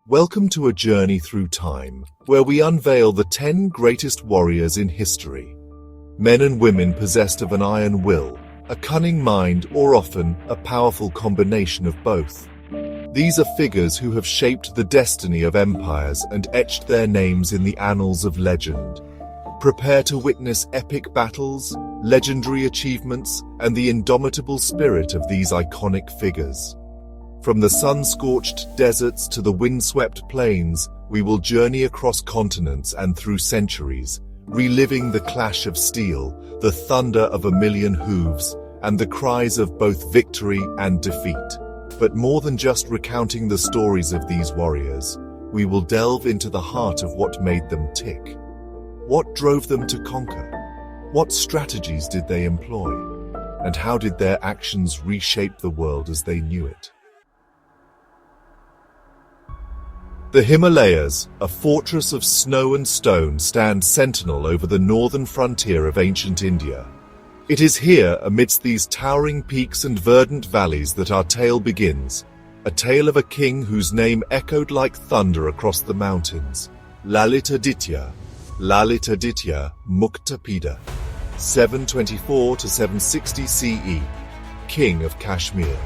Welcome to a journey through time, where we unveil the 10 greatest warriors in history. Men and women possessed of an iron will, a cunning mind, or often a powerful combination of both. These are figures who have shaped the destiny of empires and etched their names in the annals of legend. Prepare to witness epic battles, legendary achievements, and the indomitable spirit of these iconic figures. From the sun-scorched deserts to the windswept plains, we will journey across continents and through centuries, reliving the clash of steel, the thunder of a million hooves, and the cries of both victory and defeat. But more than just recounting the stories of these warriors, we will delve into the heart of what made them tick. What drove them to conquer? What strategies did they employ? And how did their actions reshape the world as they knew it? The Himalayas, a fortress of snow and stone, stand sentinel over the northern frontier of ancient India. It is here, amidst these towering peaks and verdant valleys, that our tale begins, a tale of a king whose name echoed like thunder across the mountains. Lalitaditya Muktapida, 724 to 760 CE, King of Kashmir.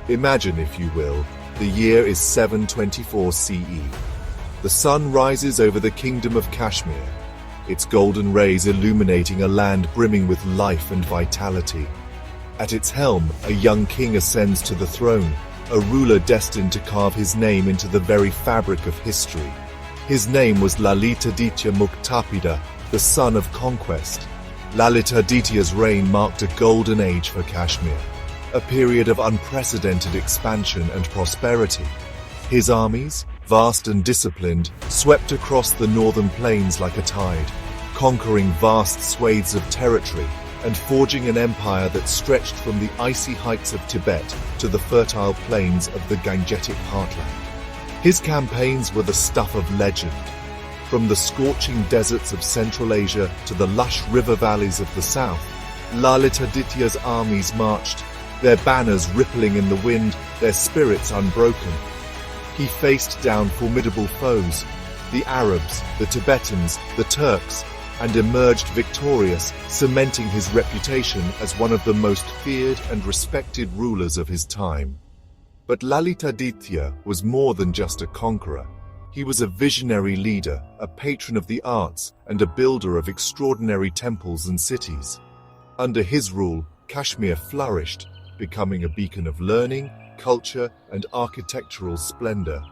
Imagine, if you will, the year is 724 CE. The sun rises over the kingdom of Kashmir, its golden rays illuminating a land brimming with life and vitality. At its helm, a young king ascends to the throne, a ruler destined to carve his name into the very fabric of history. His name was Lalitaditya Muktapida, the Sun of Conquest. Lalitaditya's reign marked a golden age for Kashmir, a period of unprecedented expansion and prosperity. His armies, vast and disciplined, swept across the northern plains like a tide, conquering vast swathes of territory and forging an empire that stretched from the icy heights of Tibet to the fertile plains of the Gangetic heartland. His campaigns were the stuff of legend. From the scorching deserts of Central Asia to the lush river valleys of the south, Lalitaditya's armies marched, their banners rippling in the wind, their spirits unbroken. He faced down formidable foes, the Arabs, the Tibetans, the Turks, and emerged victorious, cementing his reputation as one of the most feared and respected rulers of his time. But Lalitaditya was more than just a conqueror. He was a visionary leader, a patron of the arts, and a builder of extraordinary temples and cities. Under his rule, Kashmir flourished, becoming a beacon of learning, culture, and architectural splendor.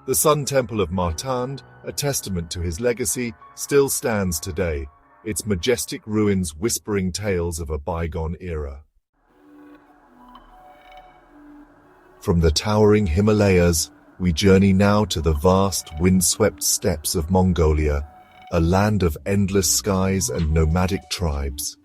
The Sun Temple of Martand, a testament to his legacy, still stands today, its majestic ruins whispering tales of a bygone era. From the towering Himalayas, we journey now to the vast, windswept steppes of Mongolia, a land of endless skies and nomadic tribes.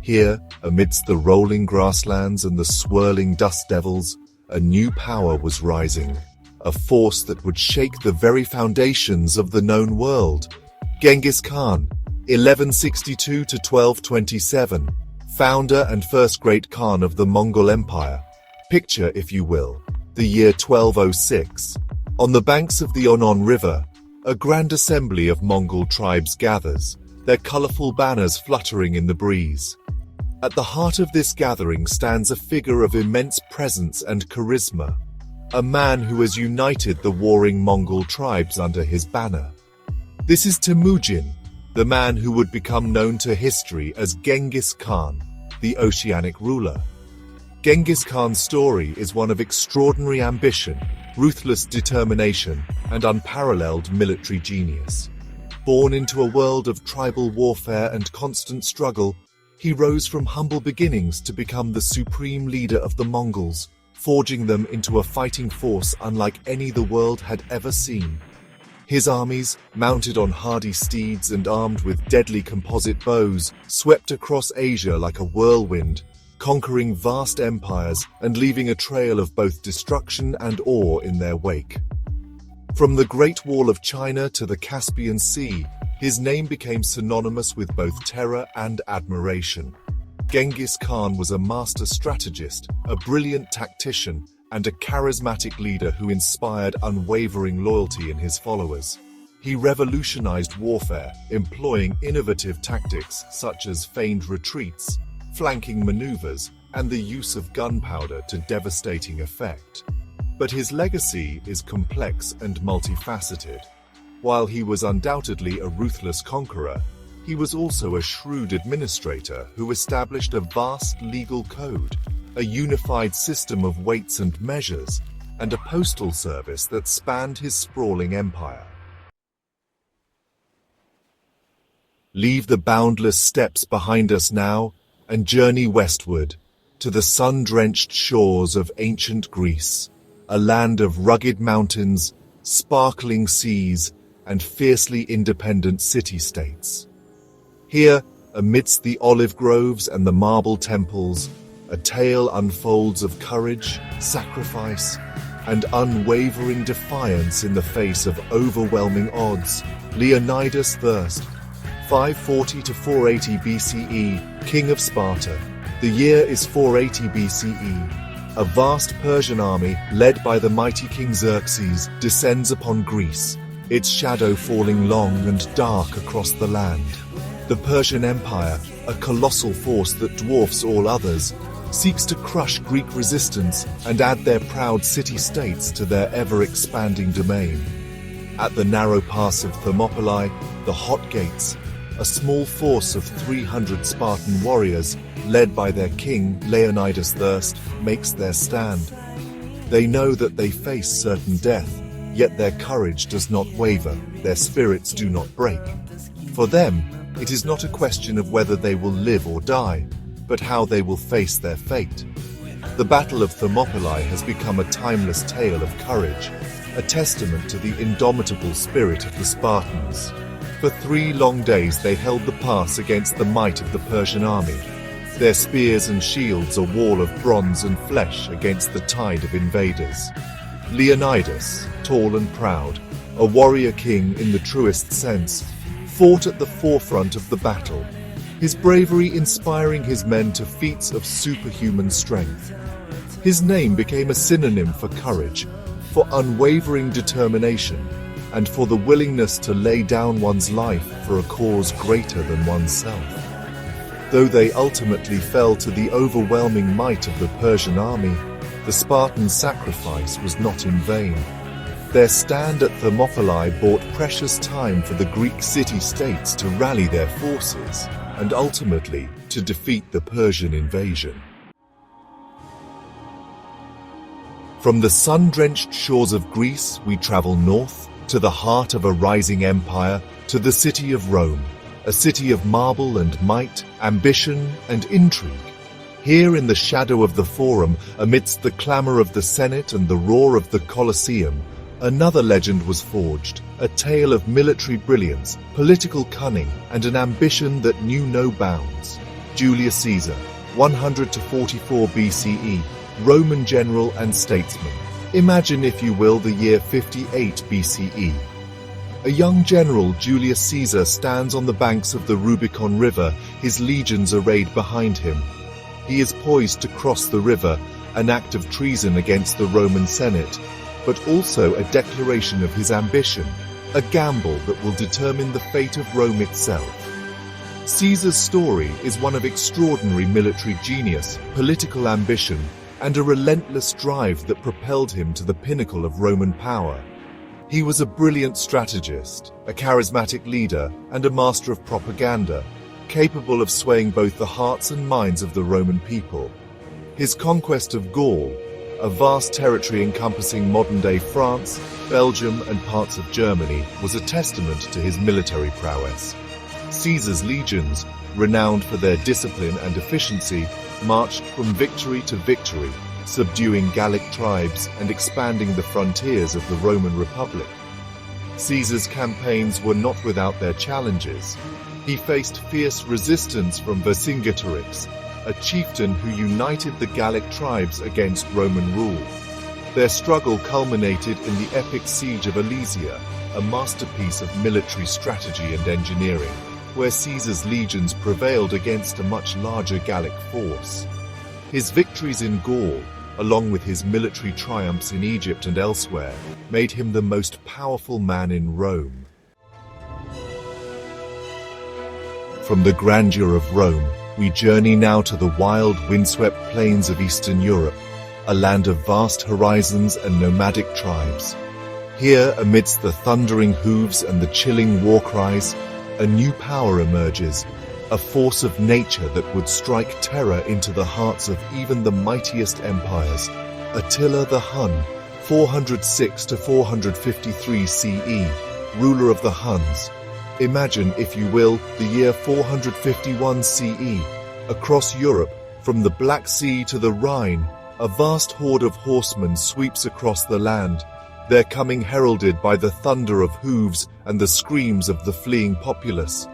Here, amidst the rolling grasslands and the swirling dust devils, a new power was rising, a force that would shake the very foundations of the known world. Genghis Khan, 1162 to 1227, founder and first great Khan of the Mongol Empire. Picture, if you will, the year 1206. On the banks of the Onon River, a grand assembly of Mongol tribes gathers, their colorful banners fluttering in the breeze. At the heart of this gathering stands a figure of immense presence and charisma, a man who has united the warring Mongol tribes under his banner. This is Temujin, the man who would become known to history as Genghis Khan, the Oceanic ruler. Genghis Khan's story is one of extraordinary ambition, ruthless determination, and unparalleled military genius. Born into a world of tribal warfare and constant struggle, he rose from humble beginnings to become the supreme leader of the Mongols, forging them into a fighting force unlike any the world had ever seen. His armies, mounted on hardy steeds and armed with deadly composite bows, swept across Asia like a whirlwind, conquering vast empires and leaving a trail of both destruction and awe in their wake. From the Great Wall of China to the Caspian Sea, his name became synonymous with both terror and admiration. Genghis Khan was a master strategist, a brilliant tactician, and a charismatic leader who inspired unwavering loyalty in his followers. He revolutionized warfare, employing innovative tactics such as feigned retreats, flanking maneuvers, and the use of gunpowder to devastating effect. But his legacy is complex and multifaceted. While he was undoubtedly a ruthless conqueror, he was also a shrewd administrator who established a vast legal code, a unified system of weights and measures, and a postal service that spanned his sprawling empire. Leave the boundless steppes behind us now and journey westward to the sun-drenched shores of ancient Greece, a land of rugged mountains, sparkling seas, and fiercely independent city-states. Here, amidst the olive groves and the marble temples, a tale unfolds of courage, sacrifice, and unwavering defiance in the face of overwhelming odds. Leonidas I, 540 to 480 BCE, king of Sparta. The year is 480 BCE. A vast Persian army, led by the mighty King Xerxes, descends upon Greece, its shadow falling long and dark across the land. The Persian Empire, a colossal force that dwarfs all others, seeks to crush Greek resistance and add their proud city-states to their ever-expanding domain. At the narrow pass of Thermopylae, the Hot Gates, a small force of 300 Spartan warriors, led by their king Leonidas I, makes their stand. They know that they face certain death, yet their courage does not waver, their spirits do not break. For them, it is not a question of whether they will live or die, but how they will face their fate. The Battle of Thermopylae has become a timeless tale of courage, a testament to the indomitable spirit of the Spartans. For 3 long days they held the pass against the might of the Persian army. Their spears and shields a wall of bronze and flesh against the tide of invaders. Leonidas, tall and proud, a warrior king in the truest sense, fought at the forefront of the battle, his bravery inspiring his men to feats of superhuman strength. His name became a synonym for courage, for unwavering determination, and for the willingness to lay down one's life for a cause greater than oneself. Though they ultimately fell to the overwhelming might of the Persian army, the Spartan sacrifice was not in vain. Their stand at Thermopylae bought precious time for the Greek city-states to rally their forces, and ultimately to defeat the Persian invasion. From the sun-drenched shores of Greece, we travel north, to the heart of a rising empire, to the city of Rome, a city of marble and might, ambition and intrigue. Here in the shadow of the Forum, amidst the clamor of the Senate and the roar of the Colosseum, another legend was forged, a tale of military brilliance, political cunning, and an ambition that knew no bounds. Julius Caesar, 100 to 44 BCE, Roman general and statesman. Imagine, if you will, the year 58 BCE. A young general, Julius Caesar, stands on the banks of the Rubicon River, his legions arrayed behind him. He is poised to cross the river, an act of treason against the Roman Senate, but also a declaration of his ambition, a gamble that will determine the fate of Rome itself. Caesar's story is one of extraordinary military genius, political ambition, and a relentless drive that propelled him to the pinnacle of Roman power. He was a brilliant strategist, a charismatic leader, and a master of propaganda, capable of swaying both the hearts and minds of the Roman people. His conquest of Gaul, a vast territory encompassing modern-day France, Belgium, and parts of Germany, was a testament to his military prowess. Caesar's legions, renowned for their discipline and efficiency, marched from victory to victory, subduing Gallic tribes and expanding the frontiers of the Roman Republic. Caesar's campaigns were not without their challenges. He faced fierce resistance from Vercingetorix, a chieftain who united the Gallic tribes against Roman rule. Their struggle culminated in the epic siege of Alesia, a masterpiece of military strategy and engineering, where Caesar's legions prevailed against a much larger Gallic force. His victories in Gaul, along with his military triumphs in Egypt and elsewhere, made him the most powerful man in Rome. From the grandeur of Rome, we journey now to the wild, windswept plains of Eastern Europe, a land of vast horizons and nomadic tribes. Here, amidst the thundering hooves and the chilling war cries, a new power emerges, a force of nature that would strike terror into the hearts of even the mightiest empires. Attila the Hun, 406 to 453 CE, ruler of the Huns. Imagine, if you will, the year 451 CE. Across Europe, from the Black Sea to the Rhine, a vast horde of horsemen sweeps across the land, their coming heralded by the thunder of hooves and the screams of the fleeing populace.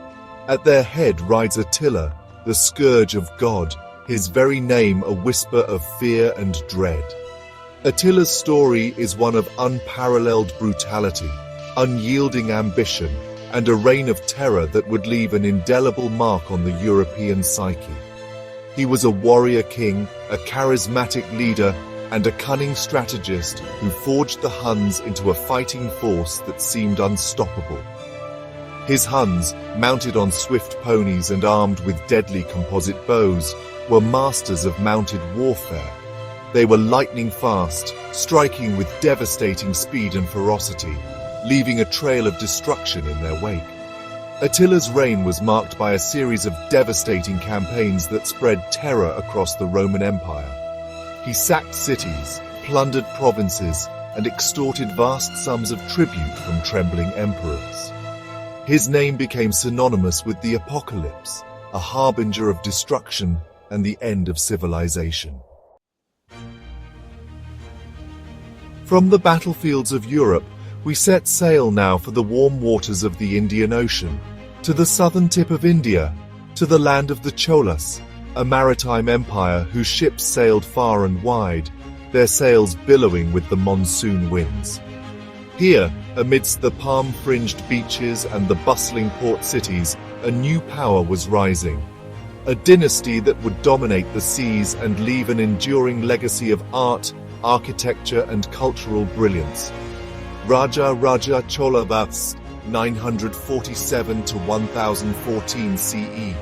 At their head rides Attila, the Scourge of God, his very name a whisper of fear and dread. Attila's story is one of unparalleled brutality, unyielding ambition, and a reign of terror that would leave an indelible mark on the European psyche. He was a warrior king, a charismatic leader, and a cunning strategist who forged the Huns into a fighting force that seemed unstoppable. His Huns, mounted on swift ponies and armed with deadly composite bows, were masters of mounted warfare. They were lightning fast, striking with devastating speed and ferocity, leaving a trail of destruction in their wake. Attila's reign was marked by a series of devastating campaigns that spread terror across the Roman Empire. He sacked cities, plundered provinces, and extorted vast sums of tribute from trembling emperors. His name became synonymous with the apocalypse, a harbinger of destruction and the end of civilization. From the battlefields of Europe, we set sail now for the warm waters of the Indian Ocean, to the southern tip of India, to the land of the Cholas, a maritime empire whose ships sailed far and wide, their sails billowing with the monsoon winds. Here, amidst the palm-fringed beaches and the bustling port cities, a new power was rising, a dynasty that would dominate the seas and leave an enduring legacy of art, architecture, and cultural brilliance. Raja Chola, that's 947 to 1014 CE.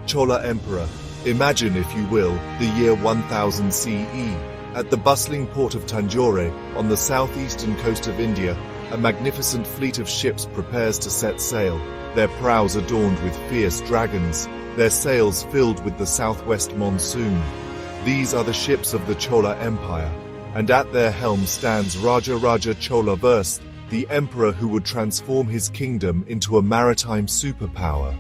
Chola Emperor. Imagine, if you will, the year 1000 CE. At the bustling port of Tanjore, on the southeastern coast of India, a magnificent fleet of ships prepares to set sail, their prows adorned with fierce dragons, their sails filled with the southwest monsoon. These are the ships of the Chola Empire, and at their helm stands Raja Chola, the emperor who would transform his kingdom into a maritime superpower.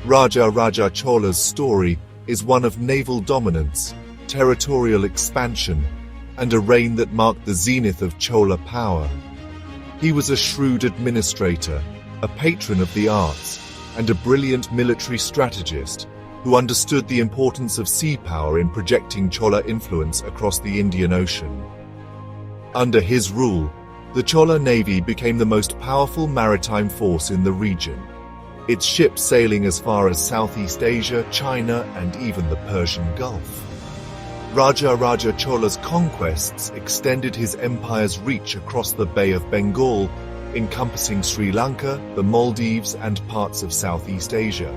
Raja Chola's story is one of naval dominance, territorial expansion, and a reign that marked the zenith of Chola power. He was a shrewd administrator, a patron of the arts, and a brilliant military strategist who understood the importance of sea power in projecting Chola influence across the Indian Ocean. Under his rule, the Chola navy became the most powerful maritime force in the region, its ships sailing as far as Southeast Asia, China, and even the Persian Gulf. Raja Chola's conquests extended his empire's reach across the Bay of Bengal, encompassing Sri Lanka, the Maldives, and parts of Southeast Asia.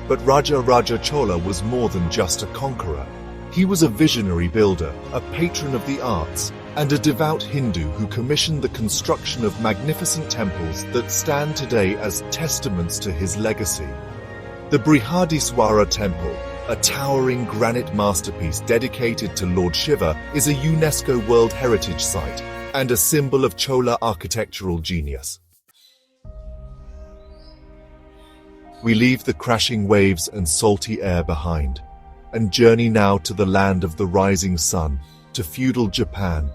But Raja Chola was more than just a conqueror. He was a visionary builder, a patron of the arts, and a devout Hindu who commissioned the construction of magnificent temples that stand today as testaments to his legacy. The Brihadiswara Temple, a towering granite masterpiece dedicated to Lord Shiva, is a UNESCO World Heritage Site and a symbol of Chola architectural genius. We leave the crashing waves and salty air behind, and journey now to the land of the rising sun, to feudal Japan,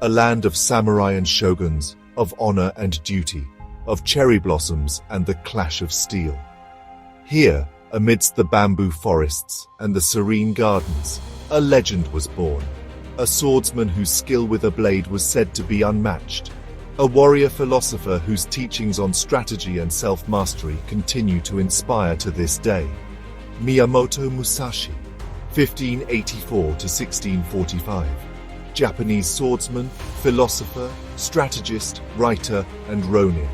a land of samurai and shoguns, of honor and duty, of cherry blossoms and the clash of steel. Here, amidst the bamboo forests and the serene gardens, a legend was born, a swordsman whose skill with a blade was said to be unmatched, a warrior philosopher whose teachings on strategy and self-mastery continue to inspire to this day. Miyamoto Musashi, 1584 to 1645. Japanese swordsman, philosopher, strategist, writer, and ronin.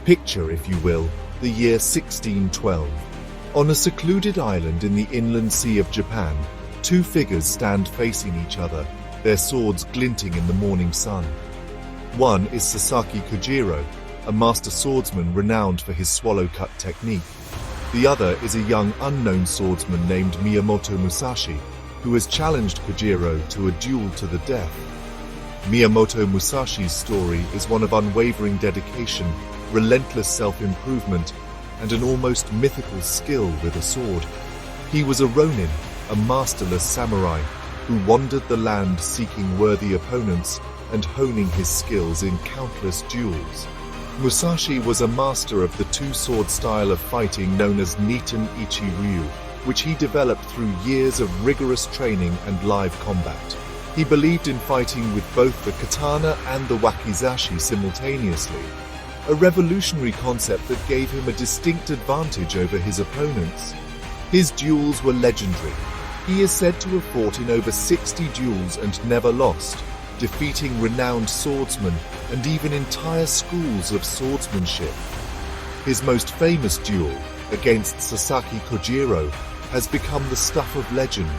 Picture, if you will, the year 1612. On a secluded island in the inland sea of Japan, two figures stand facing each other, their swords glinting in the morning sun. One is Sasaki Kojiro, a master swordsman renowned for his swallow-cut technique. The other is a young unknown swordsman named Miyamoto Musashi, who has challenged Kojiro to a duel to the death. Miyamoto Musashi's story is one of unwavering dedication, relentless self-improvement, and an almost mythical skill with a sword. He was a ronin, a masterless samurai, who wandered the land seeking worthy opponents and honing his skills in countless duels. Musashi was a master of the two-sword style of fighting known as Nitan Ichi-ryu, which he developed through years of rigorous training and live combat. He believed in fighting with both the katana and the wakizashi simultaneously, a revolutionary concept that gave him a distinct advantage over his opponents. His duels were legendary. He is said to have fought in over 60 duels and never lost, defeating renowned swordsmen and even entire schools of swordsmanship. His most famous duel, against Sasaki Kojiro, has become the stuff of legend,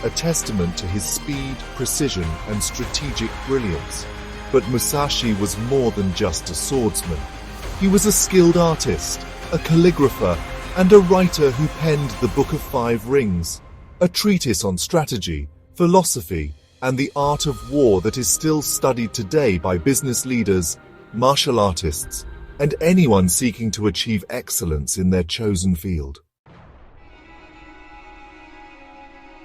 a testament to his speed, precision, and strategic brilliance. But Musashi was more than just a swordsman. He was a skilled artist, a calligrapher, and a writer who penned the Book of Five Rings, a treatise on strategy, philosophy, and the art of war that is still studied today by business leaders, martial artists, and anyone seeking to achieve excellence in their chosen field.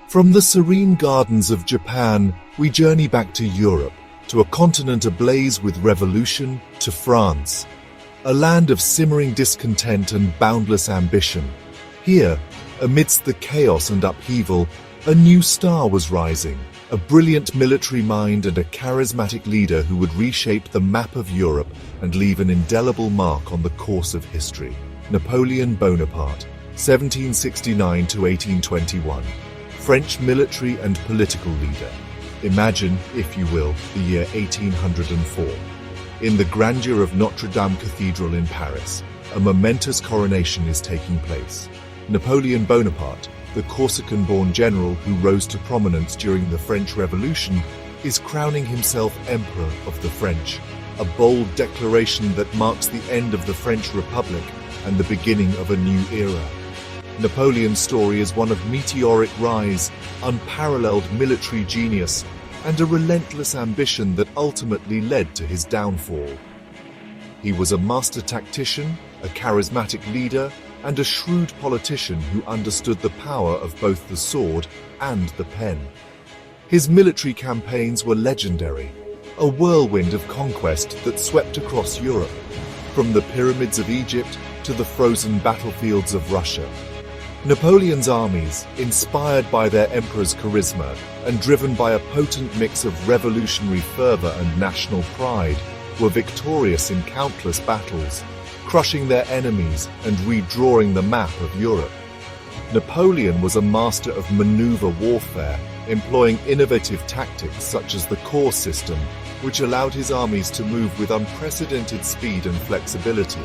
From the serene gardens of Japan, we journey back to Europe, to a continent ablaze with revolution, to France, a land of simmering discontent and boundless ambition. Here, amidst the chaos and upheaval, a new star was rising, a brilliant military mind and a charismatic leader who would reshape the map of Europe and leave an indelible mark on the course of history. Napoleon Bonaparte, 1769 to 1821. French military and political leader. Imagine, if you will, the year 1804. In the grandeur of Notre Dame Cathedral in Paris, a momentous coronation is taking place. Napoleon Bonaparte, the Corsican-born general who rose to prominence during the French Revolution, is crowning himself Emperor of the French, a bold declaration that marks the end of the French Republic and the beginning of a new era. Napoleon's story is one of meteoric rise, unparalleled military genius, and a relentless ambition that ultimately led to his downfall. He was a master tactician, a charismatic leader, and a shrewd politician who understood the power of both the sword and the pen. His military campaigns were legendary, a whirlwind of conquest that swept across Europe, from the pyramids of Egypt to the frozen battlefields of Russia. Napoleon's armies, inspired by their emperor's charisma and driven by a potent mix of revolutionary fervor and national pride, were victorious in countless battles, crushing their enemies and redrawing the map of Europe. Napoleon was a master of maneuver warfare, employing innovative tactics such as the corps system, which allowed his armies to move with unprecedented speed and flexibility.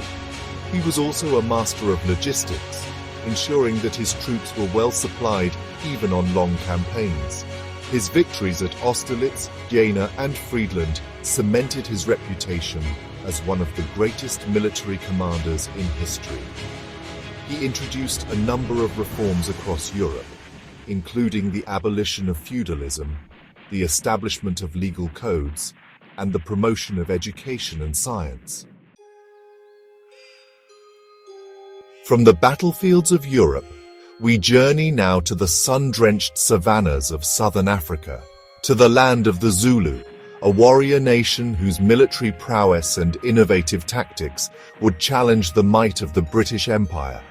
He was also a master of logistics, ensuring that his troops were well supplied even on long campaigns. His victories at Austerlitz, Jena, and Friedland cemented his reputation as one of the greatest military commanders in history. He introduced a number of reforms across Europe, including the abolition of feudalism, the establishment of legal codes, and the promotion of education and science. From the battlefields of Europe, we journey now to the sun-drenched savannas of southern Africa, to the land of the Zulu, a warrior nation whose military prowess and innovative tactics would challenge the might of the British Empire.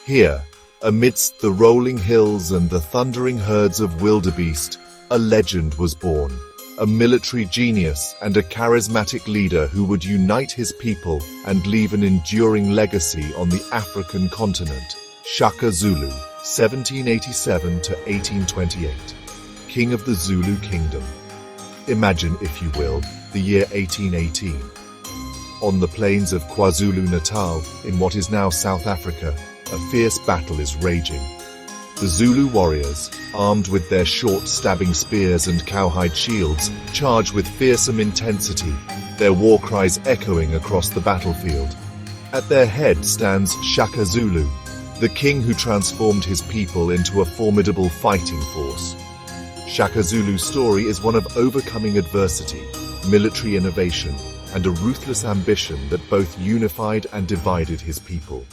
Here, amidst the rolling hills and the thundering herds of wildebeest, a legend was born, a military genius and a charismatic leader who would unite his people and leave an enduring legacy on the African continent. Shaka Zulu, 1787 to 1828, King of the Zulu Kingdom. Imagine, if you will, the year 1818. On the plains of KwaZulu-Natal, in what is now South Africa, a fierce battle is raging. The Zulu warriors, armed with their short stabbing spears and cowhide shields, charge with fearsome intensity, their war cries echoing across the battlefield. At their head stands Shaka Zulu, the king who transformed his people into a formidable fighting force. Shaka Zulu's story is one of overcoming adversity, military innovation, and a ruthless ambition that both unified and divided his people.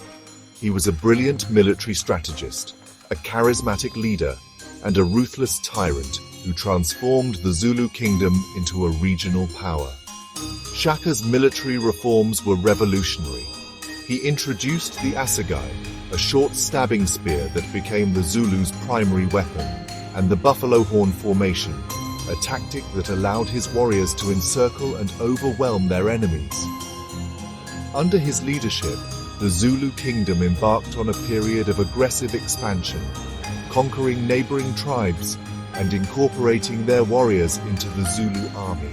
He was a brilliant military strategist, a charismatic leader, and a ruthless tyrant who transformed the Zulu kingdom into a regional power. Shaka's military reforms were revolutionary. He introduced the assegai, a short stabbing spear that became the Zulu's primary weapon, and the buffalo horn formation, a tactic that allowed his warriors to encircle and overwhelm their enemies. Under his leadership, the Zulu kingdom embarked on a period of aggressive expansion, conquering neighboring tribes and incorporating their warriors into the Zulu army.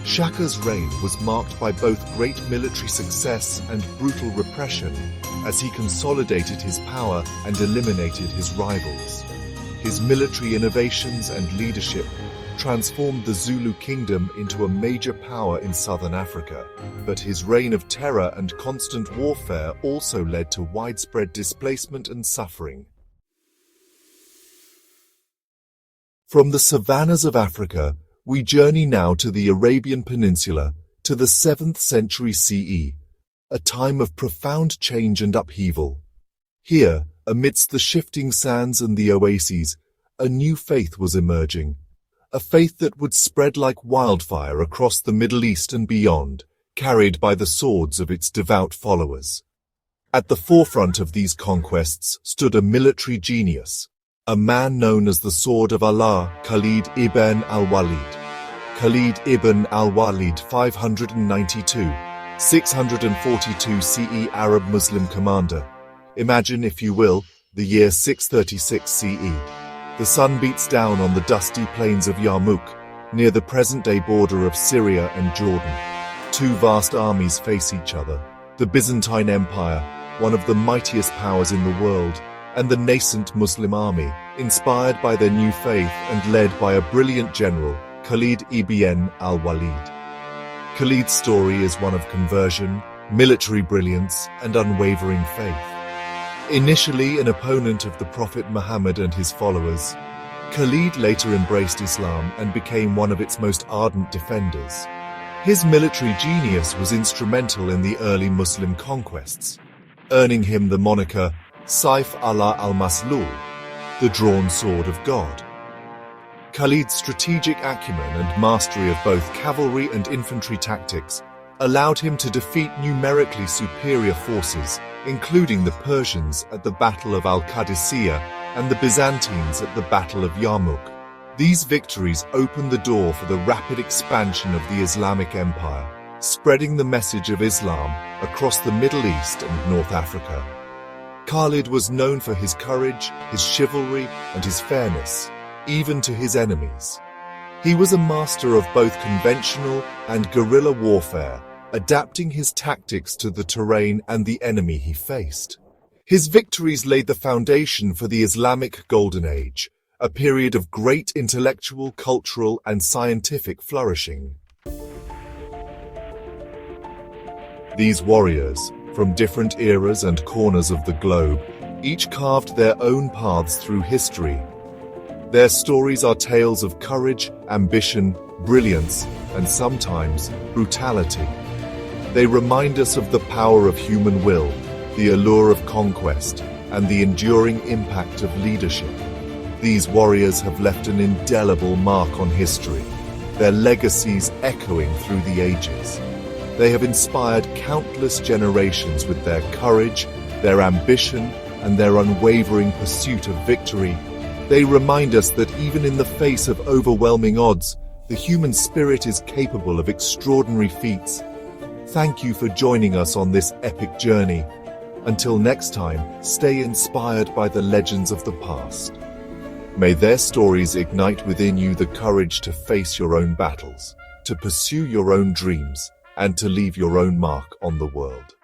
Shaka's reign was marked by both great military success and brutal repression as he consolidated his power and eliminated his rivals. His military innovations and leadership transformed the Zulu kingdom into a major power in southern Africa, but his reign of terror and constant warfare also led to widespread displacement and suffering. From the savannas of Africa, we journey now to the Arabian Peninsula, to the 7th century CE, a time of profound change and upheaval. Here, amidst the shifting sands and the oases, a new faith was emerging, a faith that would spread like wildfire across the Middle East and beyond, carried by the swords of its devout followers. At the forefront of these conquests stood a military genius, a man known as the Sword of Allah, Khalid ibn al-Walid. Khalid ibn al-Walid, 592–642 CE, Arab Muslim commander. Imagine, if you will, the year 636 CE. The sun beats down on the dusty plains of Yarmouk, near the present-day border of Syria and Jordan. Two vast armies face each other: the Byzantine Empire, one of the mightiest powers in the world, and the nascent Muslim army, inspired by their new faith and led by a brilliant general, Khalid ibn al-Walid. Khalid's story is one of conversion, military brilliance, and unwavering faith. Initially an opponent of the Prophet Muhammad and his followers, Khalid later embraced Islam and became one of its most ardent defenders. His military genius was instrumental in the early Muslim conquests, earning him the moniker Saif Allah al-Maslul, the drawn sword of God. Khalid's strategic acumen and mastery of both cavalry and infantry tactics allowed him to defeat numerically superior forces, including the Persians at the Battle of al-Qadisiyah and the Byzantines at the Battle of Yarmouk. These victories opened the door for the rapid expansion of the Islamic Empire, spreading the message of Islam across the Middle East and North Africa. Khalid was known for his courage, his chivalry, and his fairness, even to his enemies. He was a master of both conventional and guerrilla warfare, adapting his tactics to the terrain and the enemy he faced. His victories laid the foundation for the Islamic Golden Age, a period of great intellectual, cultural, and scientific flourishing. These warriors, from different eras and corners of the globe, each carved their own paths through history. Their stories are tales of courage, ambition, brilliance, and sometimes brutality. They remind us of the power of human will, the allure of conquest, and the enduring impact of leadership. These warriors have left an indelible mark on history, their legacies echoing through the ages. They have inspired countless generations with their courage, their ambition, and their unwavering pursuit of victory. They remind us that even in the face of overwhelming odds, the human spirit is capable of extraordinary feats. Thank you for joining us on this epic journey. Until next time, stay inspired by the legends of the past. May their stories ignite within you the courage to face your own battles, to pursue your own dreams, and to leave your own mark on the world.